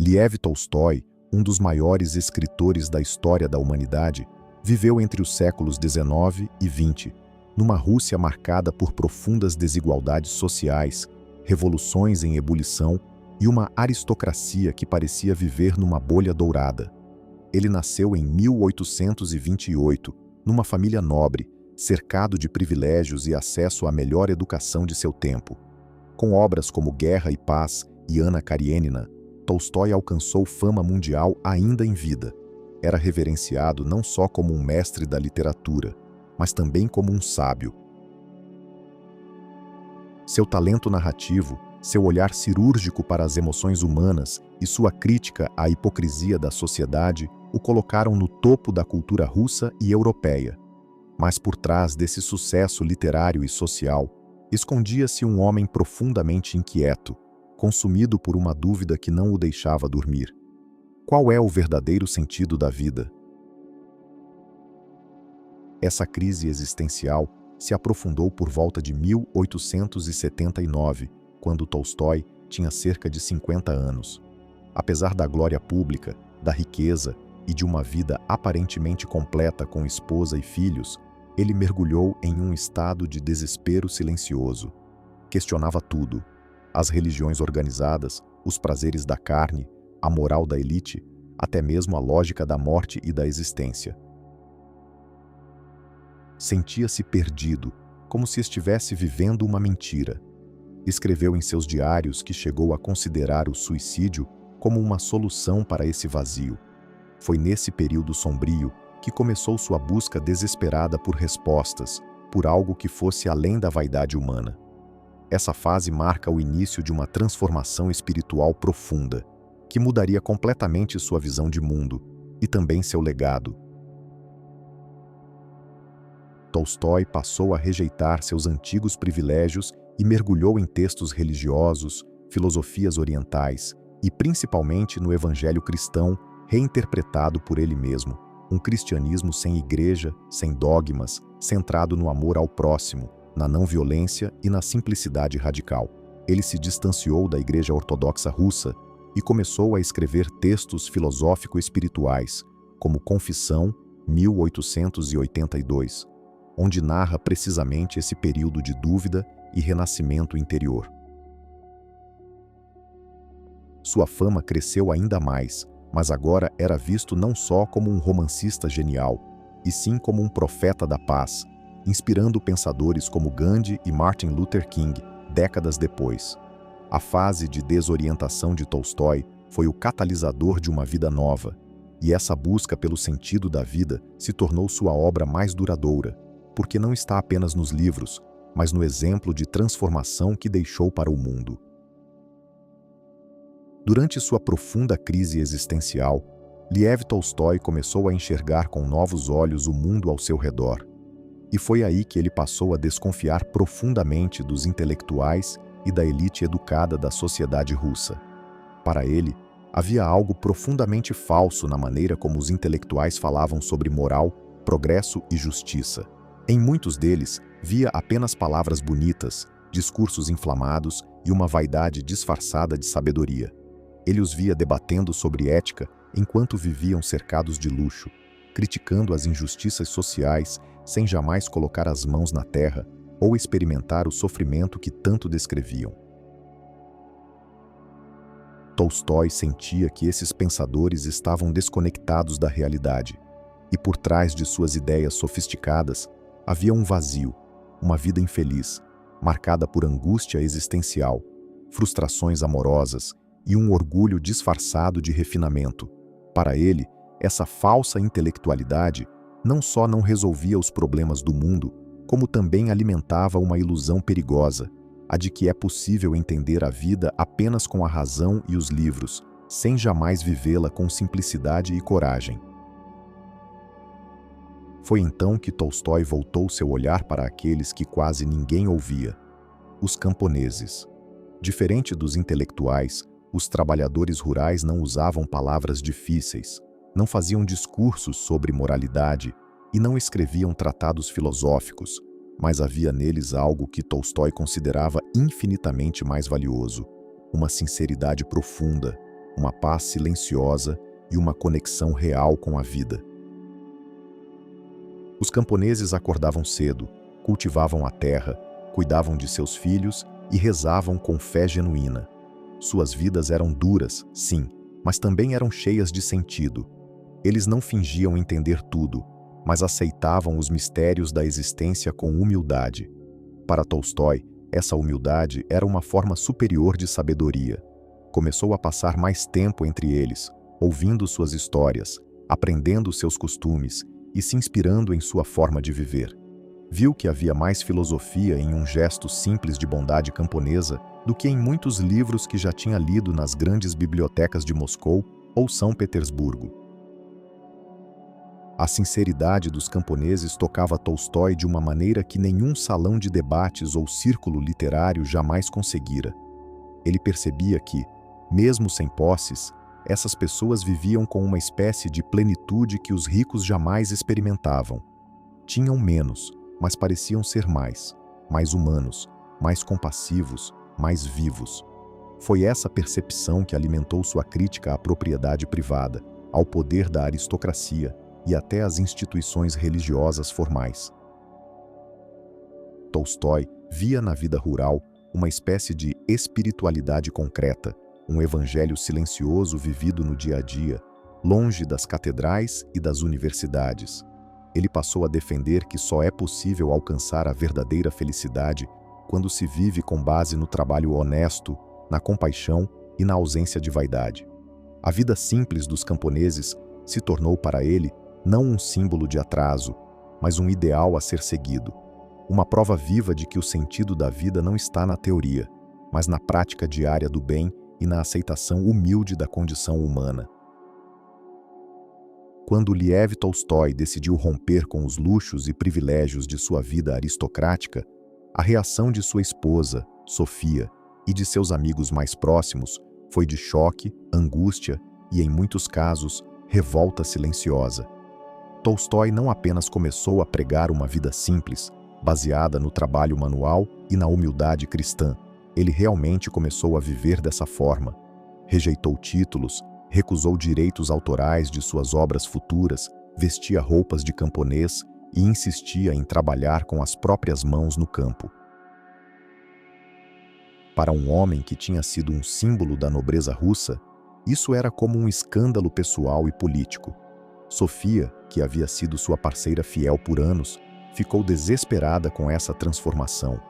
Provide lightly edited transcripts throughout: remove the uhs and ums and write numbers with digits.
Lev Tolstói, um dos maiores escritores da história da humanidade, viveu entre os séculos XIX e XX, numa Rússia marcada por profundas desigualdades sociais, revoluções em ebulição e uma aristocracia que parecia viver numa bolha dourada. Ele nasceu em 1828, numa família nobre, cercado de privilégios e acesso à melhor educação de seu tempo. Com obras como Guerra e Paz e Ana Karenina, Tolstói alcançou fama mundial ainda em vida. Era reverenciado não só como um mestre da literatura, mas também como um sábio. Seu talento narrativo, seu olhar cirúrgico para as emoções humanas e sua crítica à hipocrisia da sociedade o colocaram no topo da cultura russa e europeia. Mas por trás desse sucesso literário e social, escondia-se um homem profundamente inquieto, consumido por uma dúvida que não o deixava dormir. Qual é o verdadeiro sentido da vida? Essa crise existencial se aprofundou por volta de 1879, quando Tolstói tinha cerca de 50 anos. Apesar da glória pública, da riqueza e de uma vida aparentemente completa com esposa e filhos, ele mergulhou em um estado de desespero silencioso. Questionava tudo: as religiões organizadas, os prazeres da carne, a moral da elite, até mesmo a lógica da morte e da existência. Sentia-se perdido, como se estivesse vivendo uma mentira. Escreveu em seus diários que chegou a considerar o suicídio como uma solução para esse vazio. Foi nesse período sombrio que começou sua busca desesperada por respostas, por algo que fosse além da vaidade humana. Essa fase marca o início de uma transformação espiritual profunda, que mudaria completamente sua visão de mundo e também seu legado. Tolstói passou a rejeitar seus antigos privilégios e mergulhou em textos religiosos, filosofias orientais e principalmente no evangelho cristão reinterpretado por ele mesmo, um cristianismo sem igreja, sem dogmas, centrado no amor ao próximo, na não-violência e na simplicidade radical. Ele se distanciou da Igreja Ortodoxa Russa e começou a escrever textos filosófico-espirituais, como Confissão, 1882, onde narra precisamente esse período de dúvida e renascimento interior. Sua fama cresceu ainda mais, mas agora era visto não só como um romancista genial, e sim como um profeta da paz, inspirando pensadores como Gandhi e Martin Luther King, décadas depois. A fase de desorientação de Tolstói foi o catalisador de uma vida nova, e essa busca pelo sentido da vida se tornou sua obra mais duradoura, porque não está apenas nos livros, mas no exemplo de transformação que deixou para o mundo. Durante sua profunda crise existencial, Lev Tolstói começou a enxergar com novos olhos o mundo ao seu redor. E foi aí que ele passou a desconfiar profundamente dos intelectuais e da elite educada da sociedade russa. Para ele, havia algo profundamente falso na maneira como os intelectuais falavam sobre moral, progresso e justiça. Em muitos deles, via apenas palavras bonitas, discursos inflamados e uma vaidade disfarçada de sabedoria. Ele os via debatendo sobre ética enquanto viviam cercados de luxo, criticando as injustiças sociais sem jamais colocar as mãos na terra ou experimentar o sofrimento que tanto descreviam. Tolstói sentia que esses pensadores estavam desconectados da realidade, e por trás de suas ideias sofisticadas havia um vazio, uma vida infeliz, marcada por angústia existencial, frustrações amorosas e um orgulho disfarçado de refinamento. Para ele, essa falsa intelectualidade não só não resolvia os problemas do mundo, como também alimentava uma ilusão perigosa, a de que é possível entender a vida apenas com a razão e os livros, sem jamais vivê-la com simplicidade e coragem. Foi então que Tolstói voltou seu olhar para aqueles que quase ninguém ouvia, os camponeses. Diferente dos intelectuais, os trabalhadores rurais não usavam palavras difíceis, não faziam discursos sobre moralidade e não escreviam tratados filosóficos, mas havia neles algo que Tolstói considerava infinitamente mais valioso: uma sinceridade profunda, uma paz silenciosa e uma conexão real com a vida. Os camponeses acordavam cedo, cultivavam a terra, cuidavam de seus filhos e rezavam com fé genuína. Suas vidas eram duras, sim, mas também eram cheias de sentido. Eles não fingiam entender tudo, mas aceitavam os mistérios da existência com humildade. Para Tolstói, essa humildade era uma forma superior de sabedoria. Começou a passar mais tempo entre eles, ouvindo suas histórias, aprendendo seus costumes e se inspirando em sua forma de viver. Viu que havia mais filosofia em um gesto simples de bondade camponesa do que em muitos livros que já tinha lido nas grandes bibliotecas de Moscou ou São Petersburgo. A sinceridade dos camponeses tocava Tolstói de uma maneira que nenhum salão de debates ou círculo literário jamais conseguira. Ele percebia que, mesmo sem posses, essas pessoas viviam com uma espécie de plenitude que os ricos jamais experimentavam. Tinham menos, mas pareciam ser mais humanos, mais compassivos, mais vivos. Foi essa percepção que alimentou sua crítica à propriedade privada, ao poder da aristocracia e até às instituições religiosas formais. Tolstói via na vida rural uma espécie de espiritualidade concreta, um evangelho silencioso vivido no dia a dia, longe das catedrais e das universidades. Ele passou a defender que só é possível alcançar a verdadeira felicidade quando se vive com base no trabalho honesto, na compaixão e na ausência de vaidade. A vida simples dos camponeses se tornou para ele não um símbolo de atraso, mas um ideal a ser seguido, uma prova viva de que o sentido da vida não está na teoria, mas na prática diária do bem e na aceitação humilde da condição humana. Quando Lev Tolstói decidiu romper com os luxos e privilégios de sua vida aristocrática, a reação de sua esposa, Sofia, e de seus amigos mais próximos foi de choque, angústia e, em muitos casos, revolta silenciosa. Tolstói não apenas começou a pregar uma vida simples, baseada no trabalho manual e na humildade cristã, ele realmente começou a viver dessa forma. Rejeitou títulos, recusou direitos autorais de suas obras futuras, vestia roupas de camponês e insistia em trabalhar com as próprias mãos no campo. Para um homem que tinha sido um símbolo da nobreza russa, isso era como um escândalo pessoal e político. Sofia, que havia sido sua parceira fiel por anos, ficou desesperada com essa transformação.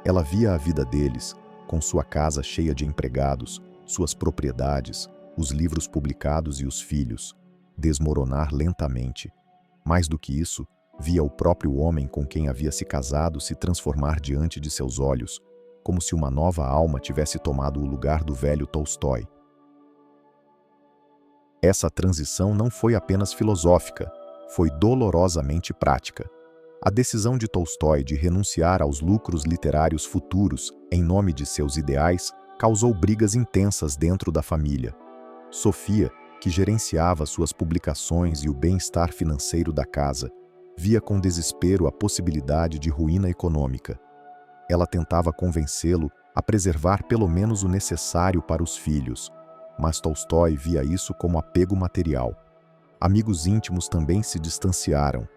Ela via a vida deles, com sua casa cheia de empregados, suas propriedades, os livros publicados e os filhos, desmoronar lentamente. Mais do que isso, via o próprio homem com quem havia se casado se transformar diante de seus olhos, como se uma nova alma tivesse tomado o lugar do velho Tolstói. Essa transição não foi apenas filosófica, foi dolorosamente prática. A decisão de Tolstói de renunciar aos lucros literários futuros em nome de seus ideais causou brigas intensas dentro da família. Sofia, que gerenciava suas publicações e o bem-estar financeiro da casa, via com desespero a possibilidade de ruína econômica. Ela tentava convencê-lo a preservar pelo menos o necessário para os filhos, mas Tolstói via isso como apego material. Amigos íntimos também se distanciaram.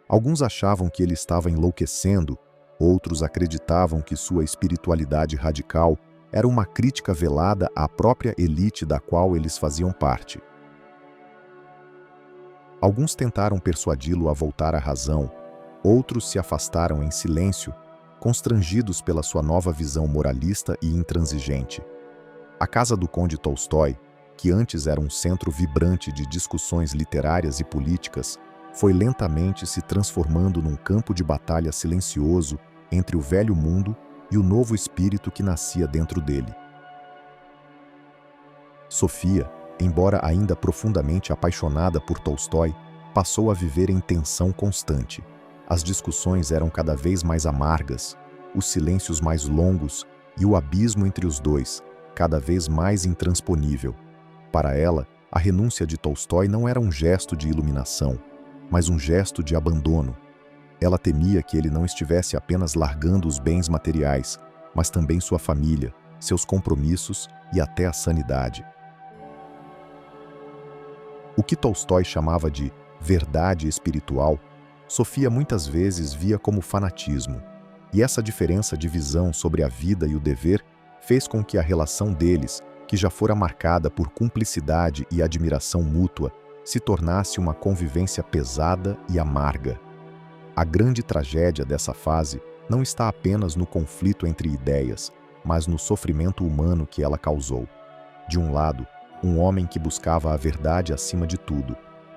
Alguns achavam que ele estava enlouquecendo, outros acreditavam que sua espiritualidade radical era uma crítica velada à própria elite da qual eles faziam parte. Alguns tentaram persuadi-lo a voltar à razão, outros se afastaram em silêncio, constrangidos pela sua nova visão moralista e intransigente. A casa do conde Tolstói, que antes era um centro vibrante de discussões literárias e políticas, foi lentamente se transformando num campo de batalha silencioso entre o velho mundo e o novo espírito que nascia dentro dele. Sofia, embora ainda profundamente apaixonada por Tolstói, passou a viver em tensão constante. As discussões eram cada vez mais amargas, os silêncios mais longos e o abismo entre os dois, cada vez mais intransponível. Para ela, a renúncia de Tolstói não era um gesto de iluminação, mas um gesto de abandono. Ela temia que ele não estivesse apenas largando os bens materiais, mas também sua família, seus compromissos e até a sanidade. O que Tolstói chamava de verdade espiritual, Sofia muitas vezes via como fanatismo, e essa diferença de visão sobre a vida e o dever fez com que a relação deles, que já fora marcada por cumplicidade e admiração mútua, se tornasse uma convivência pesada e amarga. A grande tragédia dessa fase não está apenas no conflito entre ideias, mas no sofrimento humano que ela causou. De um lado, um homem que buscava a verdade acima de tudo.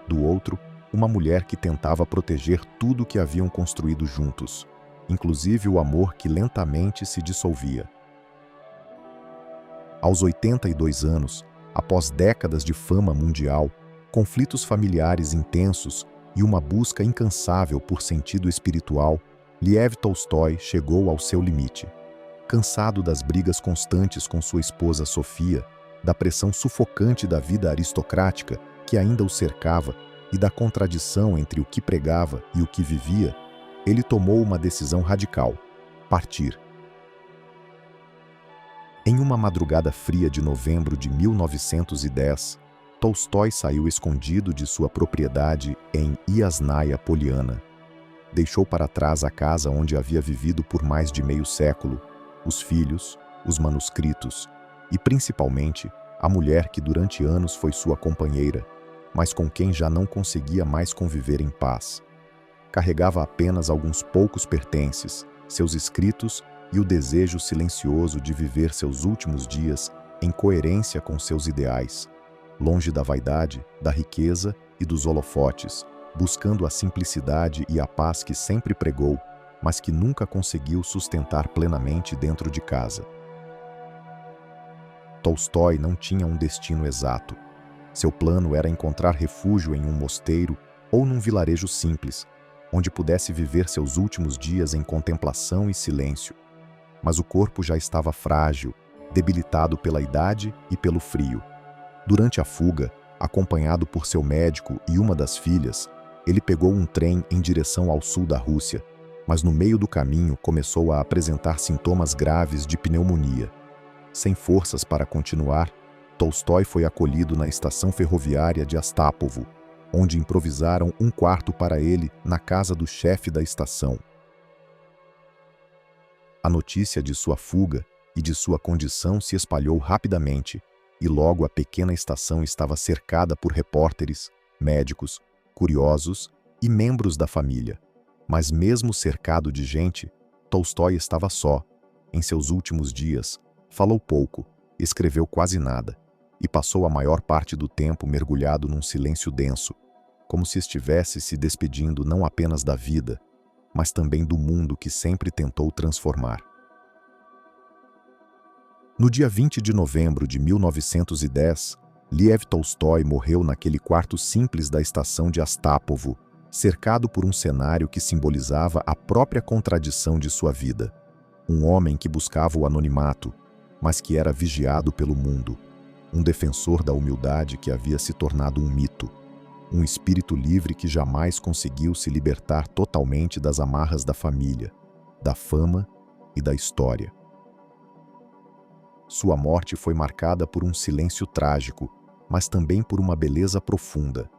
Do outro, uma mulher que tentava proteger tudo que haviam construído juntos, inclusive o amor que lentamente se dissolvia. Aos 82 anos, após décadas de fama mundial, conflitos familiares intensos e uma busca incansável por sentido espiritual, Lev Tolstói chegou ao seu limite. Cansado das brigas constantes com sua esposa Sofia, da pressão sufocante da vida aristocrática que ainda o cercava e da contradição entre o que pregava e o que vivia, ele tomou uma decisão radical: partir. Em uma madrugada fria de novembro de 1910, Tolstói saiu escondido de sua propriedade em Yasnaya Poliana. Deixou para trás a casa onde havia vivido por mais de meio século, os filhos, os manuscritos e, principalmente, a mulher que durante anos foi sua companheira, mas com quem já não conseguia mais conviver em paz. Carregava apenas alguns poucos pertences, seus escritos e o desejo silencioso de viver seus últimos dias em coerência com seus ideais, longe da vaidade, da riqueza e dos holofotes, buscando a simplicidade e a paz que sempre pregou, mas que nunca conseguiu sustentar plenamente dentro de casa. Tolstói não tinha um destino exato. Seu plano era encontrar refúgio em um mosteiro ou num vilarejo simples, onde pudesse viver seus últimos dias em contemplação e silêncio. Mas o corpo já estava frágil, debilitado pela idade e pelo frio. Durante a fuga, acompanhado por seu médico e uma das filhas, ele pegou um trem em direção ao sul da Rússia, mas no meio do caminho começou a apresentar sintomas graves de pneumonia. Sem forças para continuar, Tolstói foi acolhido na estação ferroviária de Astapovo, onde improvisaram um quarto para ele na casa do chefe da estação. A notícia de sua fuga e de sua condição se espalhou rapidamente, e logo a pequena estação estava cercada por repórteres, médicos, curiosos e membros da família. Mas mesmo cercado de gente, Tolstói estava só. Em seus últimos dias, falou pouco, escreveu quase nada, e passou a maior parte do tempo mergulhado num silêncio denso, como se estivesse se despedindo não apenas da vida, mas também do mundo que sempre tentou transformar. No dia 20 de novembro de 1910, Lev Tolstói morreu naquele quarto simples da estação de Astapovo, cercado por um cenário que simbolizava a própria contradição de sua vida. Um homem que buscava o anonimato, mas que era vigiado pelo mundo. Um defensor da humildade que havia se tornado um mito. Um espírito livre que jamais conseguiu se libertar totalmente das amarras da família, da fama e da história. Sua morte foi marcada por um silêncio trágico, mas também por uma beleza profunda.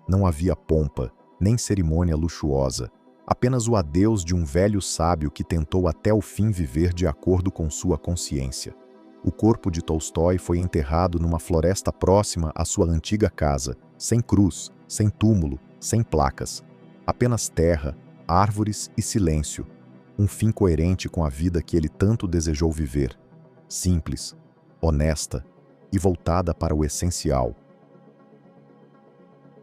Não havia pompa, nem cerimônia luxuosa, apenas o adeus de um velho sábio que tentou até o fim viver de acordo com sua consciência. O corpo de Tolstói foi enterrado numa floresta próxima à sua antiga casa, sem cruz, sem túmulo, sem placas. Apenas terra, árvores e silêncio. Um fim coerente com a vida que ele tanto desejou viver. Simples, honesta e voltada para o essencial.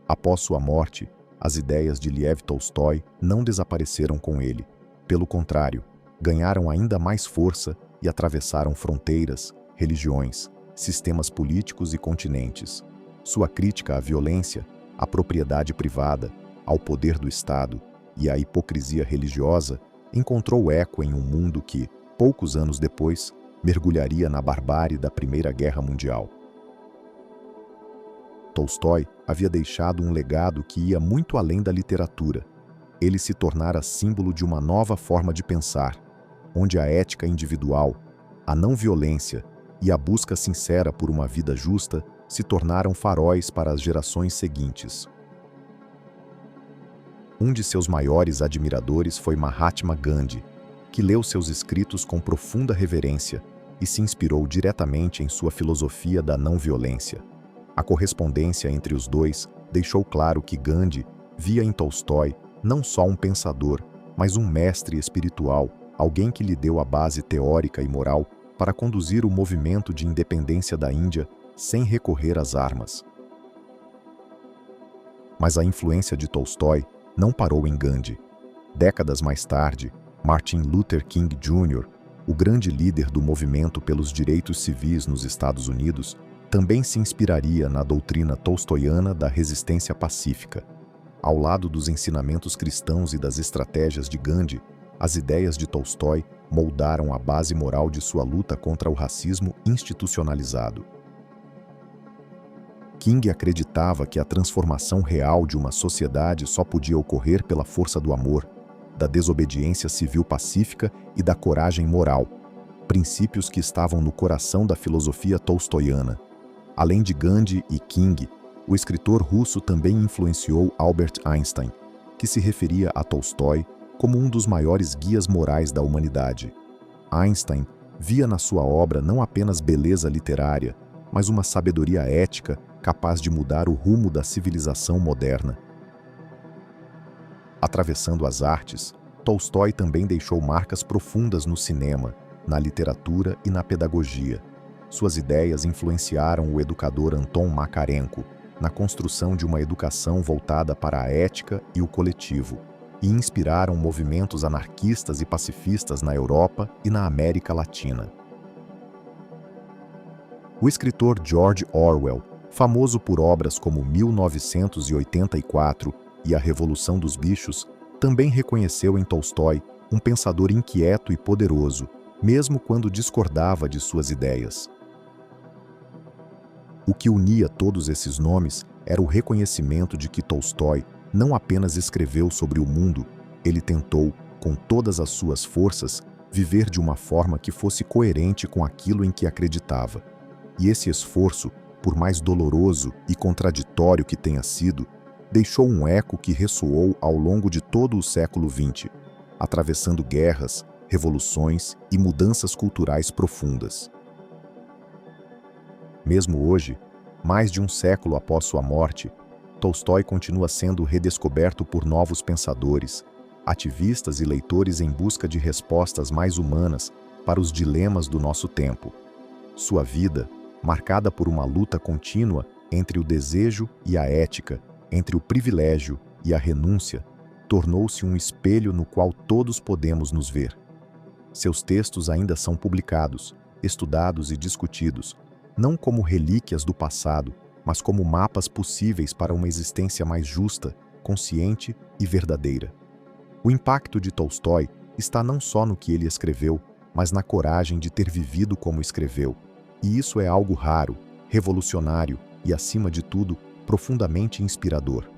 Após sua morte, as ideias de Lev Tolstói não desapareceram com ele. Pelo contrário, ganharam ainda mais força e atravessaram fronteiras, religiões, sistemas políticos e continentes. Sua crítica à violência, à propriedade privada, ao poder do Estado e à hipocrisia religiosa encontrou eco em um mundo que, poucos anos depois, mergulharia na barbárie da Primeira Guerra Mundial. Tolstói havia deixado um legado que ia muito além da literatura. Ele se tornara símbolo de uma nova forma de pensar, onde a ética individual, a não violência e a busca sincera por uma vida justa se tornaram faróis para as gerações seguintes. Um de seus maiores admiradores foi Mahatma Gandhi, que leu seus escritos com profunda reverência e se inspirou diretamente em sua filosofia da não-violência. A correspondência entre os dois deixou claro que Gandhi via em Tolstói não só um pensador, mas um mestre espiritual, alguém que lhe deu a base teórica e moral para conduzir o movimento de independência da Índia sem recorrer às armas. Mas a influência de Tolstói não parou em Gandhi. Décadas mais tarde, Martin Luther King Jr., o grande líder do movimento pelos direitos civis nos Estados Unidos, também se inspiraria na doutrina tolstoiana da resistência pacífica. Ao lado dos ensinamentos cristãos e das estratégias de Gandhi, as ideias de Tolstói moldaram a base moral de sua luta contra o racismo institucionalizado. King acreditava que a transformação real de uma sociedade só podia ocorrer pela força do amor, da desobediência civil pacífica e da coragem moral, princípios que estavam no coração da filosofia tolstoiana. Além de Gandhi e King, o escritor russo também influenciou Albert Einstein, que se referia a Tolstói como um dos maiores guias morais da humanidade. Einstein via na sua obra não apenas beleza literária, mas uma sabedoria ética capaz de mudar o rumo da civilização moderna. Atravessando as artes, Tolstói também deixou marcas profundas no cinema, na literatura e na pedagogia. Suas ideias influenciaram o educador Anton Makarenko na construção de uma educação voltada para a ética e o coletivo, e inspiraram movimentos anarquistas e pacifistas na Europa e na América Latina. O escritor George Orwell, famoso por obras como 1984 e A Revolução dos Bichos, também reconheceu em Tolstói um pensador inquieto e poderoso, mesmo quando discordava de suas ideias. O que unia todos esses nomes era o reconhecimento de que Tolstói não apenas escreveu sobre o mundo, ele tentou, com todas as suas forças, viver de uma forma que fosse coerente com aquilo em que acreditava. E esse esforço, por mais doloroso e contraditório que tenha sido, deixou um eco que ressoou ao longo de todo o século XX, atravessando guerras, revoluções e mudanças culturais profundas. Mesmo hoje, mais de um século após sua morte, Tolstói continua sendo redescoberto por novos pensadores, ativistas e leitores em busca de respostas mais humanas para os dilemas do nosso tempo. Sua vida, marcada por uma luta contínua entre o desejo e a ética, entre o privilégio e a renúncia, tornou-se um espelho no qual todos podemos nos ver. Seus textos ainda são publicados, estudados e discutidos, não como relíquias do passado, mas como mapas possíveis para uma existência mais justa, consciente e verdadeira. O impacto de Tolstói está não só no que ele escreveu, mas na coragem de ter vivido como escreveu. E isso é algo raro, revolucionário e, acima de tudo, profundamente inspirador.